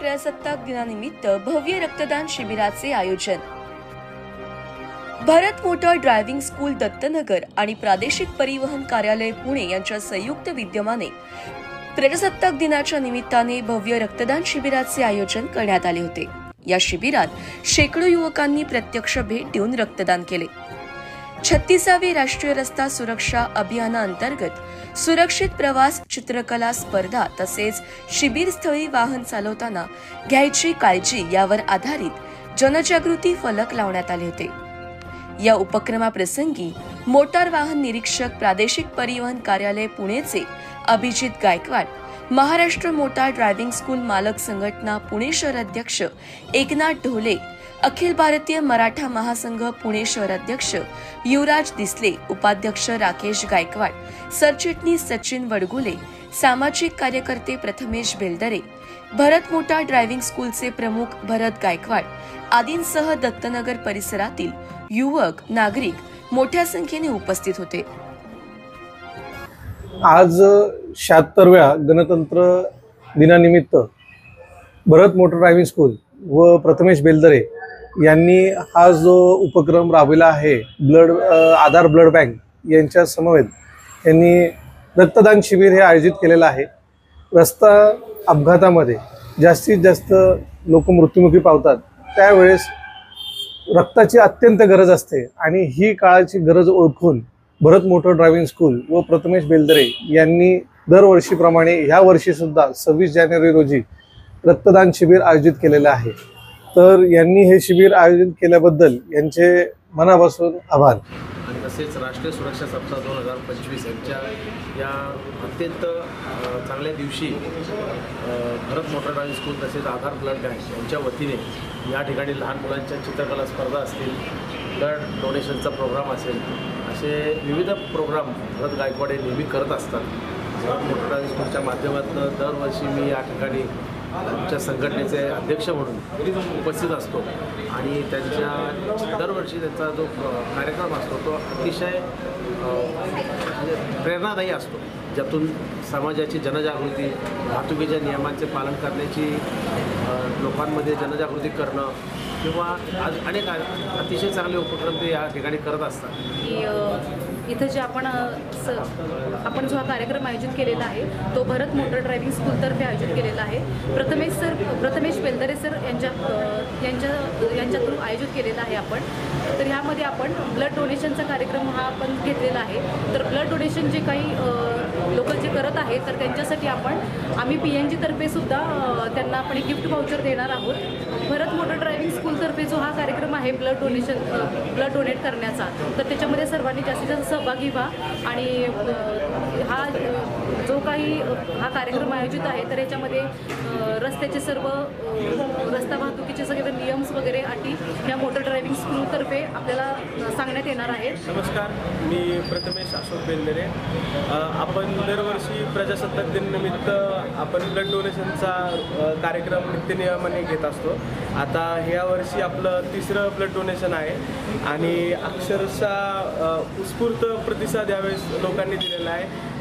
प्रजासत्ताक दिनानिमित्त भव्य रक्तदान शिबिराचे आयोजन। Bharat motor driving school Dattanagar आणि प्रादेशिक परिवहन कार्यालय पुणे यांच्या संयुक्त विद्यमाने प्रजासत्ताक दिनाच्या निमित्ताने भव्य रक्तदान शिबिराचे आयोजन करण्यात आले होते। या शिबिरात शेकडो युवकांनी प्रत्यक्ष भेट देऊन रक्तदान केले। 36वे राष्ट्रीय रस्ता सुरक्षा अभियानाअंतर्गत सुरक्षित प्रवास चित्रकला स्पर्धा तसेच शिबिरस्थळी वाहन चालवताना घ्यायची काळजी यावर आधारित जनजागृती फलक लावण्यात आले होते। या उपक्रमाप्रसंगी मोटार वाहन निरीक्षक प्रादेशिक परिवहन कार्यालय पुणेचे Abhijit Gaikwad, Maharashtra motor driving school मालक संघटना पुणे शहर अध्यक्ष एकनाथ ढोले, अखिल भारतीय मराठा महासंघ पुणे शहर अध्यक्ष युवराज दिसले, उपाध्यक्ष राकेश गायकवाड, सरचिटणीस सचिन वडगुले, सामाजिक कार्यकर्ते प्रथमेश बेलदरे, भारत मोटार ड्रायव्हिंग स्कूलचे प्रमुख भरत गायकवाड आदींसह दत्तनगर परिसरातील युवक नागरिक मोठ्या संख्येने उपस्थित होते। आज 76व्या गणतंत्र दिनानिमित्त भारत मोटार ड्रायव्हिंग स्कूल व प्रथमेश बेलदरे यांनी हा जो उपक्रम राबविला आहे आधार ब्लड बँक यांच्या समवेत यांनी रक्तदान शिबिर हे आयोजित केलेलं आहे। रस्ता अपघातामध्ये जास्तीत जास्त लोक मृत्युमुखी पावतात, त्यावेळेस रक्ताची अत्यंत गरज असते आणि ही काळाची गरज ओळखून भारत मोटार ड्रायव्हिंग स्कूल व प्रथमेश बेलदरे यांनी दरवर्षीप्रमाणे ह्या वर्षी सुद्धा 26 जानेवारी रोजी रक्तदान शिबिर आयोजित केलेले आहे। तर यांनी हे शिबिर आयोजित केल्याबद्दल यांचे मनापासून आभार। आणि तसेच राष्ट्रीय सुरक्षा सप्ताह 2025 यांच्या या अत्यंत चांगल्या दिवशी भारत मोटार ड्रायव्हिंग स्कूल तसेच आधार ब्लड बँक यांच्या वतीने या ठिकाणी लहान मुलांच्या चित्रकला स्पर्धा असतील, ब्लड डोनेशनचा प्रोग्राम असेल, असे विविध प्रोग्राम भरत गायकवाड हे नेहमी करत असतात। भारत मोटार ड्रायव्हिंग स्कूलच्या माध्यमातून दरवर्षी मी या ठिकाणी आमच्या संघटनेचे अध्यक्ष म्हणून उपस्थित असतो आणि त्यांच्या दरवर्षी त्यांचा जो कार्यक्रम असतो तो अतिशय प्रेरणादायी असतो, ज्यातून समाजाची जनजागृती, वाहतुकीच्या नियमांचे पालन करण्याची लोकांमध्ये जनजागृती करणं किंवा आज अनेक अतिशय चांगले उपक्रम ते या ठिकाणी करत असतात। इथं जे आपण जो हा कार्यक्रम आयोजित केलेला आहे तो भारत मोटार ड्रायव्हिंग स्कूलतर्फे आयोजित केलेला आहे। प्रथमेश बेलदरे सर यांच्या थ्रू आयोजित केलेला आहे आपण। तर ह्यामध्ये आपण ब्लड डोनेशनचा कार्यक्रम हा आपण घेतलेला आहे। तर ब्लड डोनेशन जे काही लोक जे करत आहेत तर त्यांच्यासाठी आम्ही PNG तर्फे सुद्धा त्यांना आपण एक गिफ्ट वाउचर देणार आहोत। भारत मोटार ड्रायव्हिंग स्कूलतर्फे जो हा कार्यक्रम आहे ब्लड डोनेट करण्याचा, तर त्याच्यामध्ये सर्वांनी जास्तीत जास्त सहभागी व्हा आणि हा जो काही हा कार्यक्रम आयोजित आहे तर याच्यामध्ये रस्त्याचे सर्व रस्ता वाहतुकीचे सगळे नियम्स वगैरे अटी या मोटार ड्रायव्हिंग स्कूलतर्फे आपल्याला सांगण्यात येणार आहेत। नमस्कार, मी प्रथमेश अशोक बेलदरे। आपण दरवर्षी प्रजासत्ताक दिनानिमित्त आपण ब्लड डोनेशनचा कार्यक्रम नित्यनियमाने घेत असतो। आता ह्या वर्षी आपलं 3रं ब्लड डोनेशन आहे आणि अक्षरशः उत्स्फूर्त प्रतिसाद यावेळेस लोकांनी दिलेला आहे।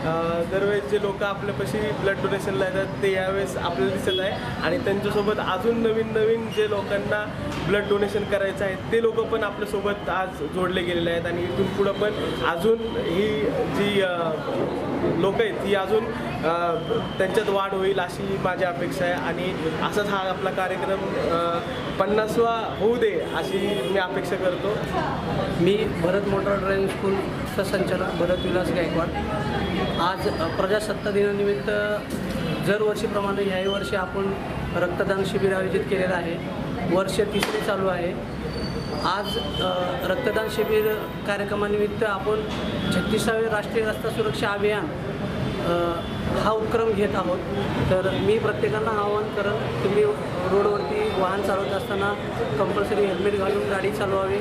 दरवेळेस जे लोक आपल्यापाशी ब्लड डोनेशनला येतात ते यावेळेस आपल्याला दिसत आहे आणि त्यांच्यासोबत अजून नवीन जे लोकांना ब्लड डोनेशन करायचं आहे ते लोक पण आपल्यासोबत आज जोडले गेलेले आहेत आणि इथून पुढं पण अजून ही जी लोक आहेत ही अजून त्यांच्यात वाढ होईल अशी माझी अपेक्षा आहे आणि असाच हा आपला कार्यक्रम 50वा होऊ दे अशी मी अपेक्षा करतो। मी भारत मोटार ड्रायव्हिंग स्कूलचा संचालक भरत विलास गायकवाड। आज प्रजासत्ताक दिनानिमित्त दरवर्षीप्रमाणे ह्याही वर्षी आपण रक्तदान शिबिर आयोजित केलेलं आहे। वर्ष 3रे चालू आहे। आज रक्तदान शिबिर कार्यक्रमानिमित्त आपण 36वे राष्ट्रीय रस्ता सुरक्षा अभियान हा उपक्रम घेत आहोत। तर मी प्रत्येकांना आवाहन करेन, तुम्ही रोडवरती वाहन चालवत असताना कंपल्सरी हेल्मेट घालून गाडी चालवावी,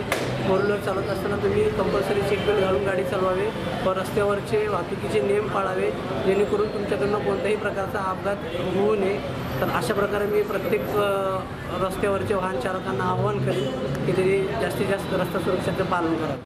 फोर व्हीलर चालवत असताना तुम्ही कंपल्सरी सीट बेल्ट घालून गाडी चालवावी व रस्त्यावरचे वाहतुकीचे नियम पाळावे, जेणेकरून तुमच्याकडून कोणत्याही प्रकारचा अपघात होऊ नये। तर अशा प्रकारे मी प्रत्येक रस्त्यावरचे वाहन चालकांना आवाहन करेन की त्यांनी जास्तीत जास्त रस्ता सुरक्षेचं पालन करावं।